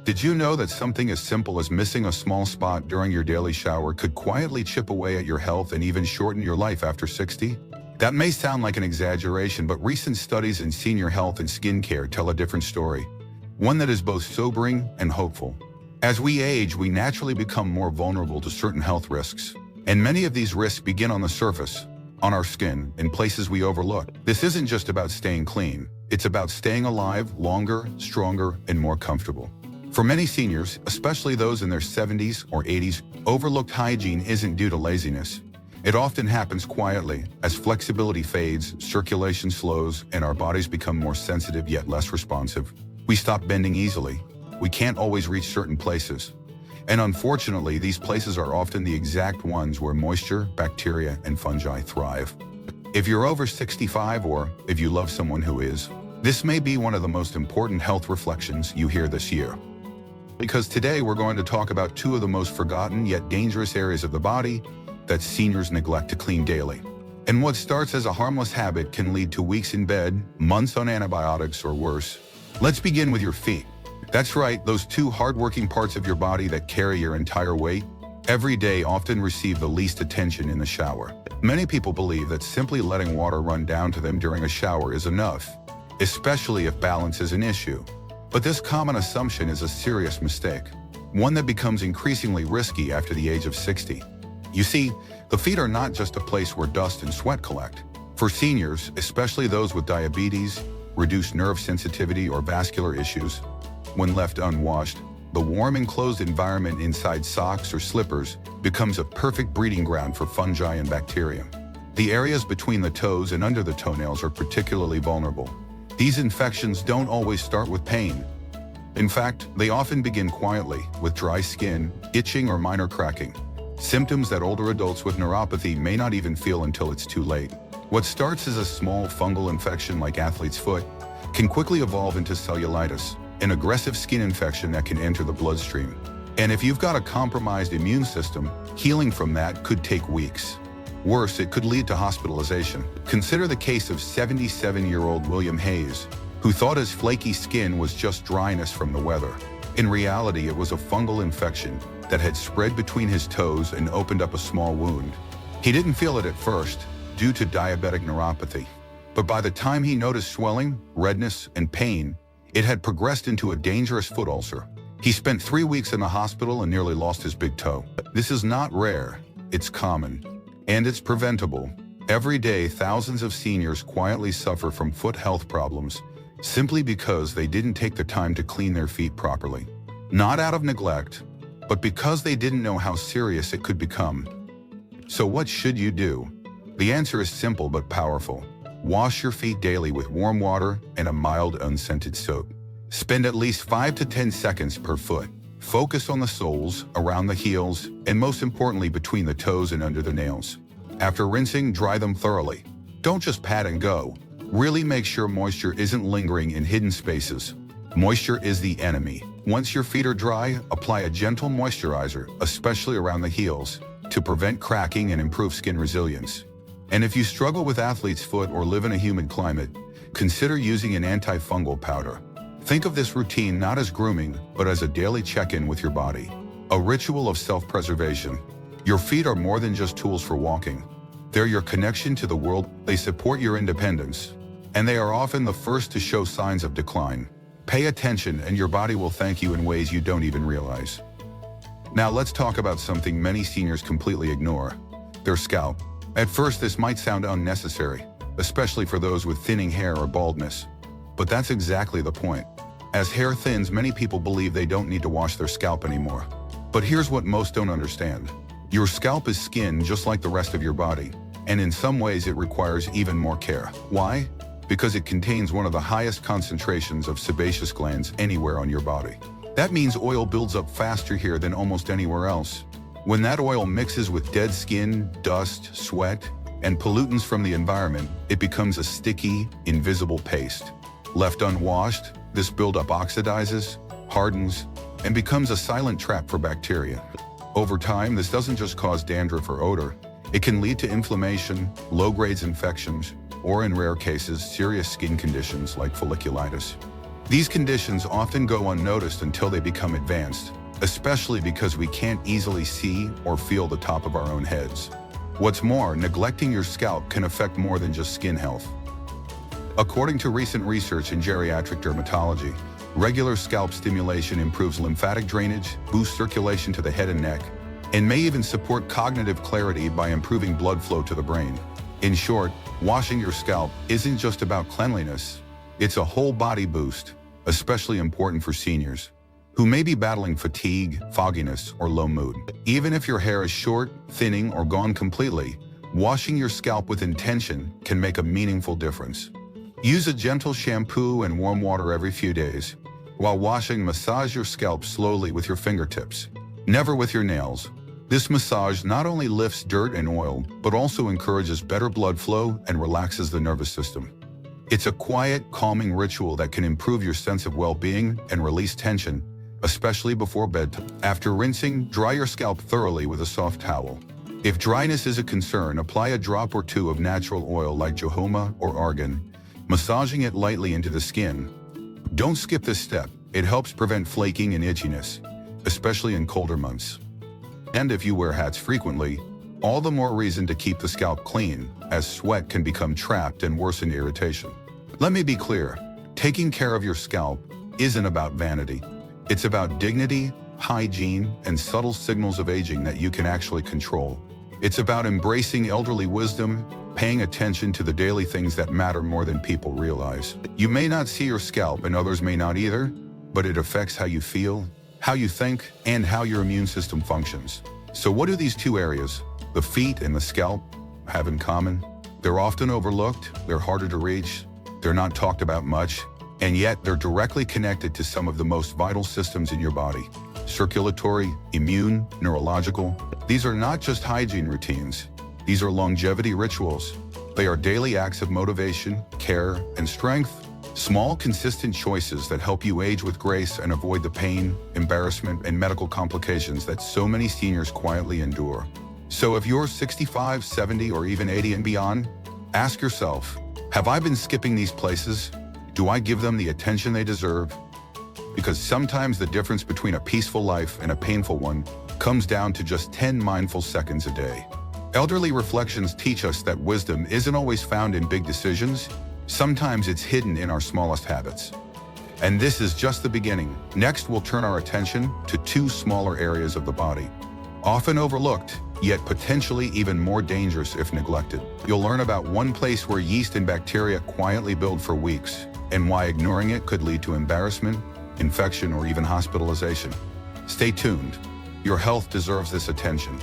Did you know that something as simple as missing a small spot during your daily shower could quietly chip away at your health and even shorten your life after 60? That may sound like an exaggeration, but recent studies in senior health and skincare tell a different story, one that is both sobering and hopeful. As we age, we naturally become more vulnerable to certain health risks, and many of these risks begin on the surface, on our skin, in places we overlook. This isn't just about staying clean, it's about staying alive longer, stronger, and more comfortable. For many seniors, especially those in their 70s or 80s, overlooked hygiene isn't due to laziness. It often happens quietly. As flexibility fades, circulation slows, and our bodies become more sensitive yet less responsive. We stop bending easily. We can't always reach certain places. And unfortunately, these places are often the exact ones where moisture, bacteria, and fungi thrive. If you're over 65, or if you love someone who is, this may be one of the most important health reflections you hear this year. Because today we're going to talk about two of the most forgotten yet dangerous areas of the body that seniors neglect to clean daily. And what starts as a harmless habit can lead to weeks in bed, months on antibiotics, or worse. Let's begin with your feet. That's right, those two hardworking parts of your body that carry your entire weight every day often receive the least attention in the shower. Many people believe that simply letting water run down to them during a shower is enough, especially if balance is an issue. But this common assumption is a serious mistake, one that becomes increasingly risky after the age of 60. You see, the feet are not just a place where dust and sweat collect. For seniors, especially those with diabetes, reduced nerve sensitivity, or vascular issues, when left unwashed, the warm enclosed environment inside socks or slippers becomes a perfect breeding ground for fungi and bacteria. The areas between the toes and under the toenails are particularly vulnerable. These infections don't always start with pain. In fact, they often begin quietly, with dry skin, itching, or minor cracking. Symptoms that older adults with neuropathy may not even feel until it's too late. What starts as a small fungal infection like athlete's foot can quickly evolve into cellulitis, an aggressive skin infection that can enter the bloodstream. And if you've got a compromised immune system, healing from that could take weeks. Worse, it could lead to hospitalization. Consider the case of 77-year-old William Hayes, who thought his flaky skin was just dryness from the weather. In reality, it was a fungal infection that had spread between his toes and opened up a small wound. He didn't feel it at first, due to diabetic neuropathy. But by the time he noticed swelling, redness, and pain, it had progressed into a dangerous foot ulcer. He spent 3 weeks in the hospital and nearly lost his big toe. This is not rare, it's common, and it's preventable. Every day, thousands of seniors quietly suffer from foot health problems simply because they didn't take the time to clean their feet properly. Not out of neglect, but because they didn't know how serious it could become. So what should you do? The answer is simple but powerful. Wash your feet daily with warm water and a mild, unscented soap. Spend at least 5 to 10 seconds per foot. Focus on the soles, around the heels, and most importantly, between the toes and under the nails. After rinsing, dry them thoroughly. Don't just pat and go. Really make sure moisture isn't lingering in hidden spaces. Moisture is the enemy. Once your feet are dry, apply a gentle moisturizer, especially around the heels, to prevent cracking and improve skin resilience. And if you struggle with athlete's foot or live in a humid climate, consider using an antifungal powder. Think of this routine not as grooming, but as a daily check-in with your body, a ritual of self-preservation. Your feet are more than just tools for walking. They're your connection to the world. They support your independence, and they are often the first to show signs of decline. Pay attention, and your body will thank you in ways you don't even realize. Now let's talk about something many seniors completely ignore: their scalp. At first, this might sound unnecessary, especially for those with thinning hair or baldness. But that's exactly the point. As hair thins, many people believe they don't need to wash their scalp anymore. But here's what most don't understand. Your scalp is skin just like the rest of your body, and in some ways it requires even more care. Why? Because it contains one of the highest concentrations of sebaceous glands anywhere on your body. That means oil builds up faster here than almost anywhere else. When that oil mixes with dead skin, dust, sweat, and pollutants from the environment, it becomes a sticky, invisible paste. Left unwashed, this buildup oxidizes, hardens, and becomes a silent trap for bacteria. Over time, this doesn't just cause dandruff or odor. It can lead to inflammation, low-grade infections, or in rare cases, serious skin conditions like folliculitis. These conditions often go unnoticed until they become advanced, especially because we can't easily see or feel the top of our own heads. What's more, neglecting your scalp can affect more than just skin health. According to recent research in geriatric dermatology, regular scalp stimulation improves lymphatic drainage, boosts circulation to the head and neck, and may even support cognitive clarity by improving blood flow to the brain. In short, washing your scalp isn't just about cleanliness, it's a whole body boost, especially important for seniors who may be battling fatigue, fogginess, or low mood. Even if your hair is short, thinning, or gone completely, washing your scalp with intention can make a meaningful difference. Use a gentle shampoo and warm water every few days. While washing, massage your scalp slowly with your fingertips, never with your nails. This massage not only lifts dirt and oil, but also encourages better blood flow and relaxes the nervous system. It's a quiet, calming ritual that can improve your sense of well-being and release tension, especially before bedtime. After rinsing, dry your scalp thoroughly with a soft towel. If dryness is a concern, apply a drop or two of natural oil like jojoba or argan, massaging it lightly into the skin. Don't skip this step. It helps prevent flaking and itchiness, especially in colder months. And if you wear hats frequently, all the more reason to keep the scalp clean, as sweat can become trapped and worsen irritation. Let me be clear, taking care of your scalp isn't about vanity. It's about dignity, hygiene, and subtle signals of aging that you can actually control. It's about embracing elderly wisdom, paying attention to the daily things that matter more than people realize. You may not see your scalp, and others may not either, but it affects how you feel, how you think, and how your immune system functions. So what do these two areas, the feet and the scalp, have in common? They're often overlooked, they're harder to reach, they're not talked about much, and yet they're directly connected to some of the most vital systems in your body. Circulatory, immune, neurological. These are not just hygiene routines. These are longevity rituals. They are daily acts of motivation, care, and strength. Small, consistent choices that help you age with grace and avoid the pain, embarrassment, and medical complications that so many seniors quietly endure. So if you're 65, 70, or even 80 and beyond, ask yourself, have I been skipping these places? Do I give them the attention they deserve? Because sometimes the difference between a peaceful life and a painful one comes down to just 10 mindful seconds a day. Elderly reflections teach us that wisdom isn't always found in big decisions. Sometimes it's hidden in our smallest habits. And this is just the beginning. Next, we'll turn our attention to two smaller areas of the body, often overlooked, yet potentially even more dangerous if neglected. You'll learn about one place where yeast and bacteria quietly build for weeks, and why ignoring it could lead to embarrassment, infection, or even hospitalization. Stay tuned. Your health deserves this attention.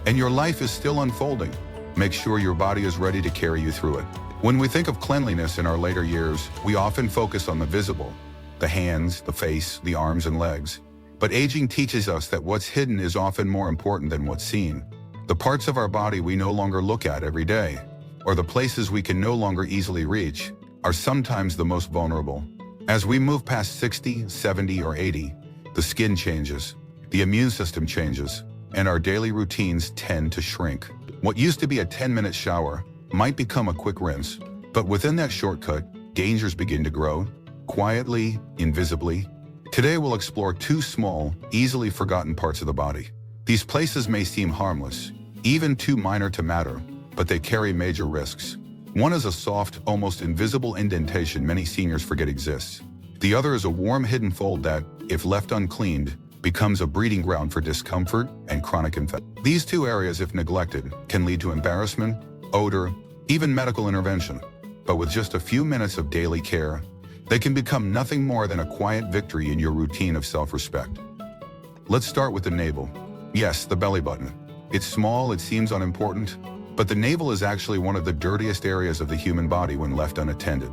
And your life is still unfolding. Make sure your body is ready to carry you through it. When we think of cleanliness in our later years, we often focus on the visible, the hands, the face, the arms and legs. But aging teaches us that what's hidden is often more important than what's seen. The parts of our body we no longer look at every day, or the places we can no longer easily reach, are sometimes the most vulnerable. As we move past 60, 70, or 80, the skin changes, the immune system changes, and our daily routines tend to shrink. What used to be a 10-minute shower might become a quick rinse, but within that shortcut, dangers begin to grow, quietly, invisibly. Today we'll explore two small, easily forgotten parts of the body. These places may seem harmless, even too minor to matter, but they carry major risks. One is a soft, almost invisible indentation many seniors forget exists. The other is a warm hidden fold that, if left uncleaned, becomes a breeding ground for discomfort and chronic infection. These two areas, if neglected, can lead to embarrassment, odor, even medical intervention. But with just a few minutes of daily care, they can become nothing more than a quiet victory in your routine of self-respect. Let's start with the navel. Yes, the belly button. It's small, it seems unimportant, but the navel is actually one of the dirtiest areas of the human body when left unattended,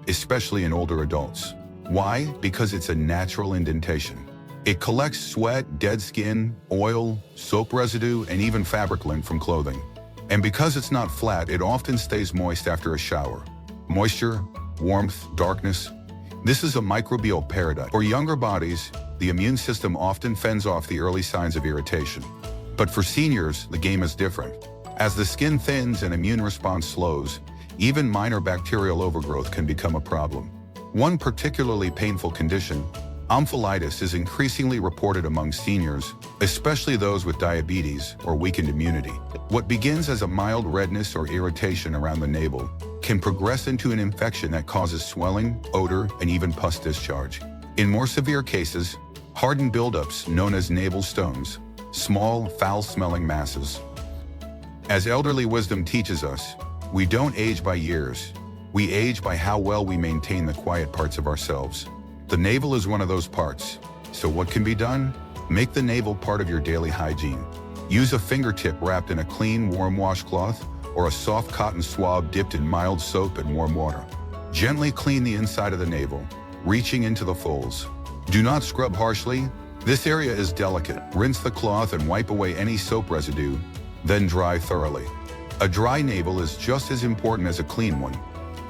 especially in older adults. Why? Because it's a natural indentation. It collects sweat, dead skin, oil, soap residue, and even fabric lint from clothing. And because it's not flat, it often stays moist after a shower. Moisture, warmth, darkness. This is a microbial paradise. For younger bodies, the immune system often fends off the early signs of irritation. But for seniors, the game is different. As the skin thins and immune response slows, even minor bacterial overgrowth can become a problem. One particularly painful condition, ampulitis, is increasingly reported among seniors, especially those with diabetes or weakened immunity. What begins as a mild redness or irritation around the navel can progress into an infection that causes swelling, odor, and even pus discharge. In more severe cases, hardened buildups known as navel stones, small, foul-smelling masses. As elderly wisdom teaches us, we don't age by years. We age by how well we maintain the quiet parts of ourselves. The navel is one of those parts. So what can be done? Make the navel part of your daily hygiene. Use a fingertip wrapped in a clean, warm washcloth or a soft cotton swab dipped in mild soap and warm water. Gently clean the inside of the navel, reaching into the folds. Do not scrub harshly. This area is delicate. Rinse the cloth and wipe away any soap residue, then dry thoroughly. A dry navel is just as important as a clean one.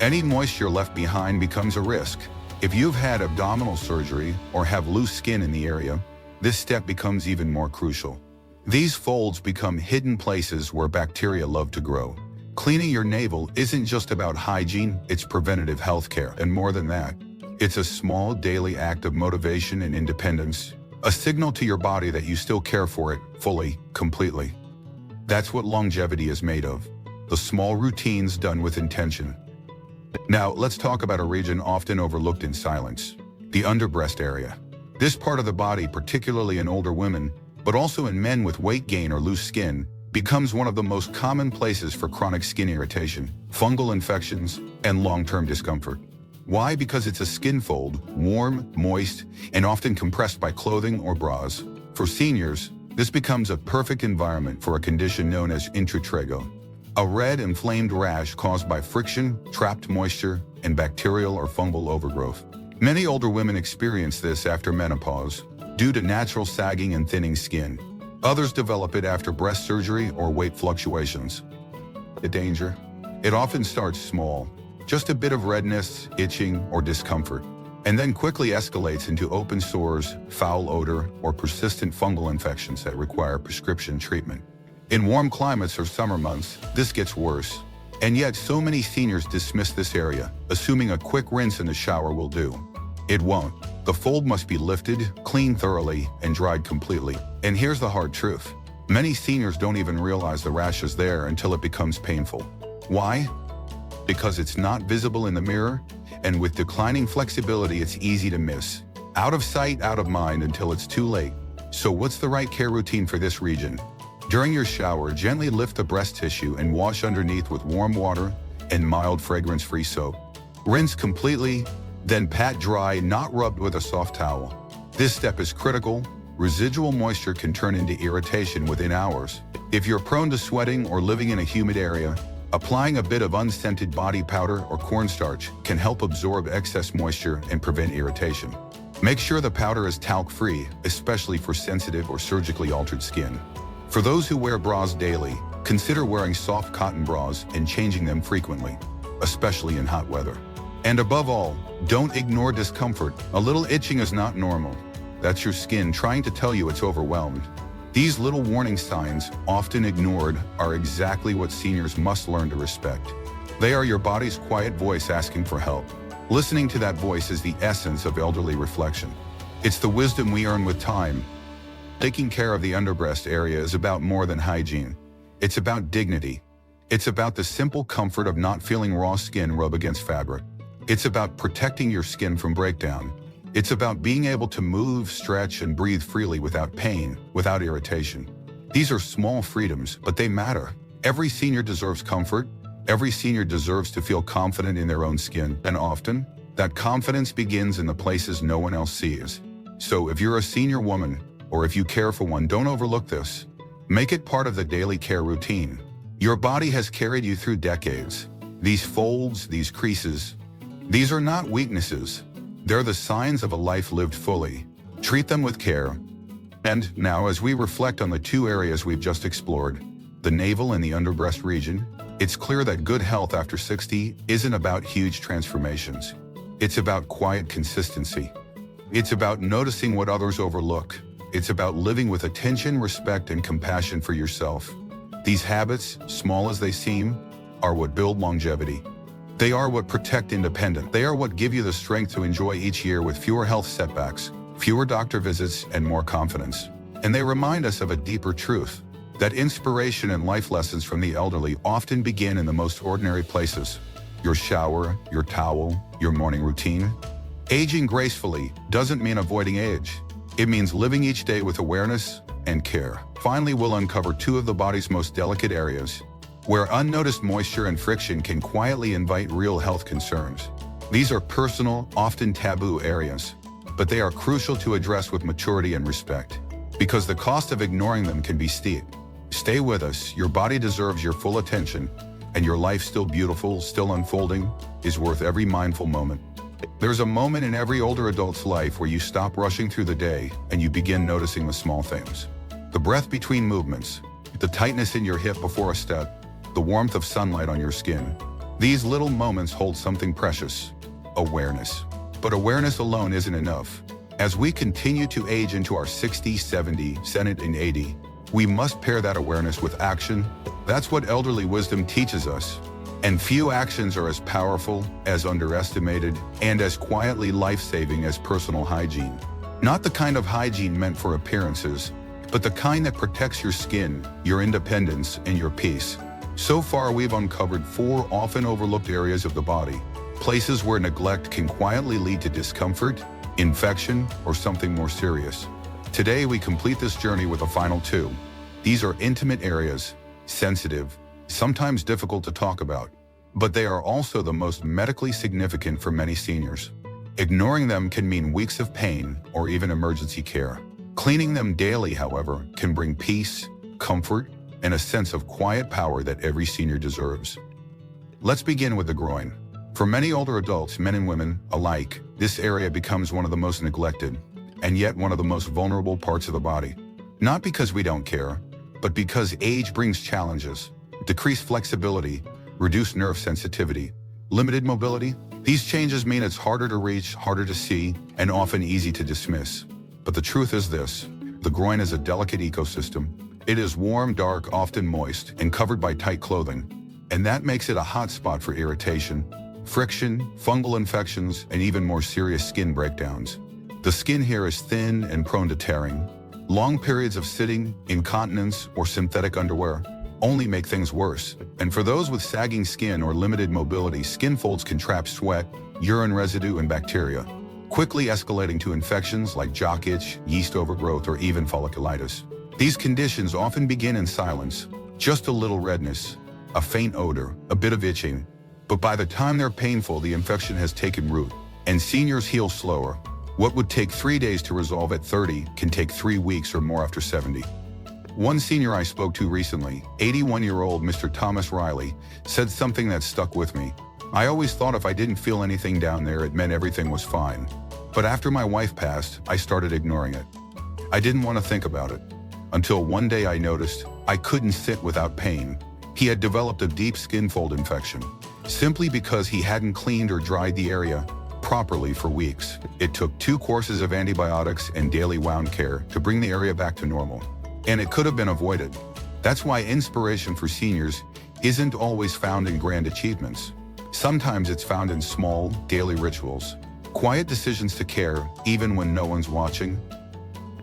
Any moisture left behind becomes a risk. If you've had abdominal surgery or have loose skin in the area, this step becomes even more crucial. These folds become hidden places where bacteria love to grow. Cleaning your navel isn't just about hygiene, it's preventative health care. And more than that, it's a small daily act of motivation and independence, a signal to your body that you still care for it fully, completely. That's what longevity is made of, the small routines done with intention. Now, let's talk about a region often overlooked in silence, the underbreast area. This part of the body, particularly in older women, but also in men with weight gain or loose skin, becomes one of the most common places for chronic skin irritation, fungal infections, and long-term discomfort. Why? Because it's a skin fold, warm, moist, and often compressed by clothing or bras. For seniors, this becomes a perfect environment for a condition known as intratrago, a red inflamed rash caused by friction, trapped moisture, and bacterial or fungal overgrowth. Many older women experience this after menopause due to natural sagging and thinning skin. Others develop it after breast surgery or weight fluctuations. The danger? It often starts small, just a bit of redness, itching, or discomfort, and then quickly escalates into open sores, foul odor, or persistent fungal infections that require prescription treatment. In warm climates or summer months, this gets worse. And yet so many seniors dismiss this area, assuming a quick rinse in the shower will do. It won't. The fold must be lifted, cleaned thoroughly, and dried completely. And here's the hard truth. Many seniors don't even realize the rash is there until it becomes painful. Why? Because it's not visible in the mirror, and with declining flexibility, it's easy to miss. Out of sight, out of mind until it's too late. So what's the right care routine for this region? During your shower, gently lift the breast tissue and wash underneath with warm water and mild fragrance-free soap. Rinse completely, then pat dry, not rubbed with a soft towel. This step is critical. Residual moisture can turn into irritation within hours. If you're prone to sweating or living in a humid area, applying a bit of unscented body powder or cornstarch can help absorb excess moisture and prevent irritation. Make sure the powder is talc-free, especially for sensitive or surgically altered skin. For those who wear bras daily, consider wearing soft cotton bras and changing them frequently, especially in hot weather. And above all, don't ignore discomfort. A little itching is not normal. That's your skin trying to tell you it's overwhelmed. These little warning signs, often ignored, are exactly what seniors must learn to respect. They are your body's quiet voice asking for help. Listening to that voice is the essence of elderly reflection. It's the wisdom we earn with time. Taking care of the underbreast area is about more than hygiene. It's about dignity. It's about the simple comfort of not feeling raw skin rub against fabric. It's about protecting your skin from breakdown. It's about being able to move, stretch, and breathe freely without pain, without irritation. These are small freedoms, but they matter. Every senior deserves comfort. Every senior deserves to feel confident in their own skin. And often, that confidence begins in the places no one else sees. So if you're a senior woman, or if you care for one, don't overlook this. Make it part of the daily care routine. Your body has carried you through decades. These folds, these creases, these are not weaknesses. They're the signs of a life lived fully. Treat them with care. And now, as we reflect on the two areas we've just explored, the navel and the underbreast region, it's clear that good health after 60 isn't about huge transformations. It's about quiet consistency. It's about noticing what others overlook. It's about living with attention, respect, and compassion for yourself. These habits, small as they seem, are what build longevity. They are what protect independence. They are what give you the strength to enjoy each year with fewer health setbacks, fewer doctor visits, and more confidence. And they remind us of a deeper truth, that inspiration and life lessons from the elderly often begin in the most ordinary places. Your shower, your towel, your morning routine. Aging gracefully doesn't mean avoiding age. It means living each day with awareness and care. Finally, we'll uncover two of the body's most delicate areas, where unnoticed moisture and friction can quietly invite real health concerns. These are personal, often taboo areas, but they are crucial to address with maturity and respect, because the cost of ignoring them can be steep. Stay with us. Your body deserves your full attention, and your life, still beautiful, still unfolding, is worth every mindful moment. There's a moment in every older adult's life where you stop rushing through the day and you begin noticing the small things. The breath between movements, the tightness in your hip before a step, the warmth of sunlight on your skin. These little moments hold something precious: awareness. But awareness alone isn't enough. As we continue to age into our 60s, 70s, and 80s, we must pair that awareness with action. That's what elderly wisdom teaches us. And few actions are as powerful, as underestimated, and as quietly life-saving as personal hygiene. Not the kind of hygiene meant for appearances, but the kind that protects your skin, your independence, and your peace. So far, we've uncovered 4 often overlooked areas of the body, places where neglect can quietly lead to discomfort, infection, or something more serious. Today, we complete this journey with a final 2. These are intimate areas, sensitive, sometimes difficult to talk about, but they are also the most medically significant for many seniors. Ignoring them can mean weeks of pain or even emergency care. Cleaning them daily, however, can bring peace, comfort, and a sense of quiet power that every senior deserves. Let's begin with the groin. For many older adults, men and women alike, this area becomes one of the most neglected, and yet one of the most vulnerable parts of the body. Not because we don't care, but because age brings challenges: decreased flexibility, reduced nerve sensitivity, limited mobility. These changes mean it's harder to reach, harder to see, and often easy to dismiss. But the truth is this: the groin is a delicate ecosystem. It is warm, dark, often moist, and covered by tight clothing. And that makes it a hot spot for irritation, friction, fungal infections, and even more serious skin breakdowns. The skin here is thin and prone to tearing. Long periods of sitting, incontinence, or synthetic underwear only make things worse. And for those with sagging skin or limited mobility, skin folds can trap sweat, urine residue, and bacteria, quickly escalating to infections like jock itch, yeast overgrowth, or even folliculitis. These conditions often begin in silence: just a little redness, a faint odor, a bit of itching. But by the time they're painful, the infection has taken root, and seniors heal slower. What would take 3 days to resolve at 30 can take 3 weeks or more after 70. One senior I spoke to recently, 81-year-old Mr. Thomas Riley, said something that stuck with me. "I always thought if I didn't feel anything down there, it meant everything was fine. But after my wife passed, I started ignoring it. I didn't want to think about it. Until one day I noticed I couldn't sit without pain." He had developed a deep skin fold infection, simply because he hadn't cleaned or dried the area properly for weeks. It took 2 courses of antibiotics and daily wound care to bring the area back to normal. And it could have been avoided. That's why inspiration for seniors isn't always found in grand achievements. Sometimes it's found in small, daily rituals, quiet decisions to care even when no one's watching.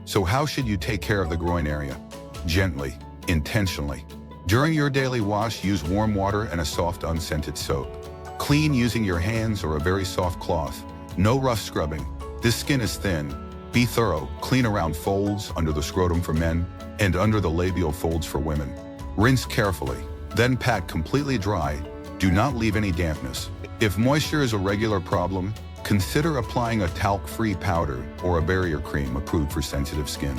So how should you take care of the groin area? Gently, intentionally. During your daily wash, use warm water and a soft, unscented soap. Clean using your hands or a very soft cloth. No rough scrubbing. This skin is thin. Be thorough. Clean around folds, under the scrotum for men, and under the labial folds for women. Rinse carefully. Then pat completely dry. Do not leave any dampness. If moisture is a regular problem, consider applying a talc-free powder or a barrier cream approved for sensitive skin.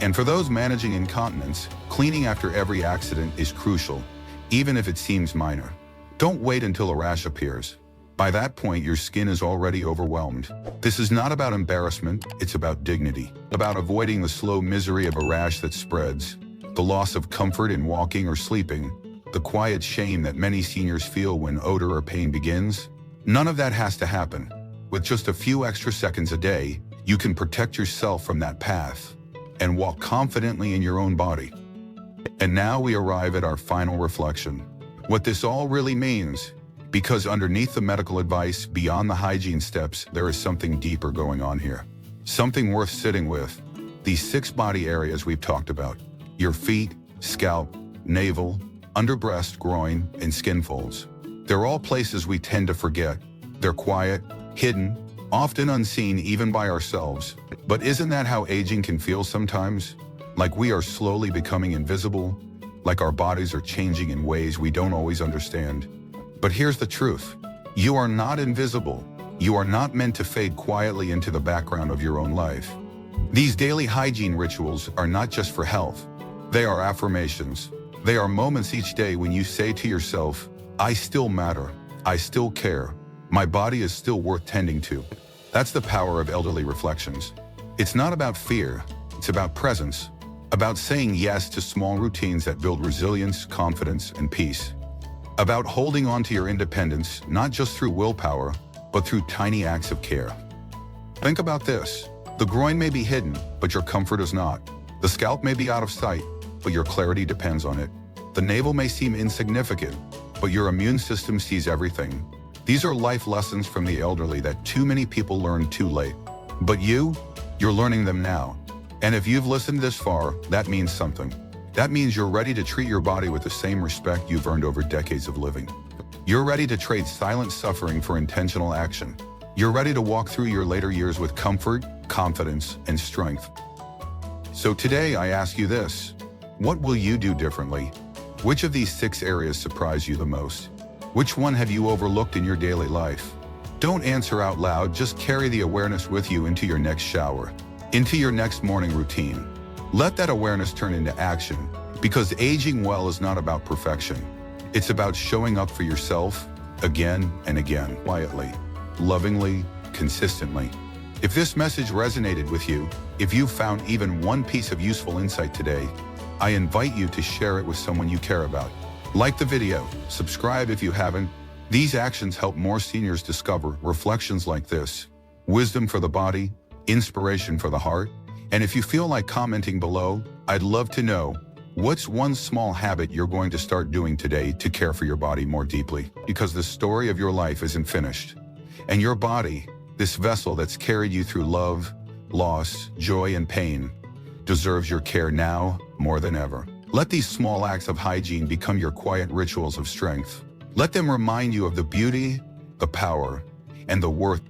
And for those managing incontinence, cleaning after every accident is crucial, even if it seems minor. Don't wait until a rash appears. By that point, your skin is already overwhelmed. This is not about embarrassment, it's about dignity. About avoiding the slow misery of a rash that spreads, the loss of comfort in walking or sleeping, the quiet shame that many seniors feel when odor or pain begins. None of that has to happen. With just a few extra seconds a day, you can protect yourself from that path and walk confidently in your own body. And now we arrive at our final reflection. What this all really means: Because underneath the medical advice, beyond the hygiene steps, there is something deeper going on here. Something worth sitting with. These 6 body areas we've talked about. Your feet, scalp, navel, underbreast, groin, and skin folds. They're all places we tend to forget. They're quiet, hidden, often unseen even by ourselves. But isn't that how aging can feel sometimes? Like we are slowly becoming invisible, like our bodies are changing in ways we don't always understand. But here's the truth. You are not invisible. You are not meant to fade quietly into the background of your own life. These daily hygiene rituals are not just for health. They are affirmations. They are moments each day when you say to yourself, I still matter. I still care. My body is still worth tending to. That's the power of elderly reflections. It's not about fear. It's about presence. About saying yes to small routines that build resilience, confidence, and peace. About holding on to your independence, not just through willpower, but through tiny acts of care. Think about this. The groin may be hidden, but your comfort is not. The scalp may be out of sight, but your clarity depends on it. The navel may seem insignificant, but your immune system sees everything. These are life lessons from the elderly that too many people learn too late. But you're learning them now. And if you've listened this far, that means something. That means you're ready to treat your body with the same respect you've earned over decades of living. You're ready to trade silent suffering for intentional action. You're ready to walk through your later years with comfort, confidence, and strength. So today I ask you this. What will you do differently? Which of these 6 areas surprise you the most? Which one have you overlooked in your daily life? Don't answer out loud, just carry the awareness with you into your next shower, into your next morning routine. Let that awareness turn into action, because aging well is not about perfection. It's about showing up for yourself again and again, quietly, lovingly, consistently. If this message resonated with you, if you found even one piece of useful insight today, I invite you to share it with someone you care about. Like the video, subscribe if you haven't. These actions help more seniors discover reflections like this, wisdom for the body, inspiration for the heart. And if you feel like commenting below, I'd love to know, what's one small habit you're going to start doing today to care for your body more deeply? Because the story of your life isn't finished. And your body, this vessel that's carried you through love, loss, joy, and pain, deserves your care now more than ever. Let these small acts of hygiene become your quiet rituals of strength. Let them remind you of the beauty, the power, and the worth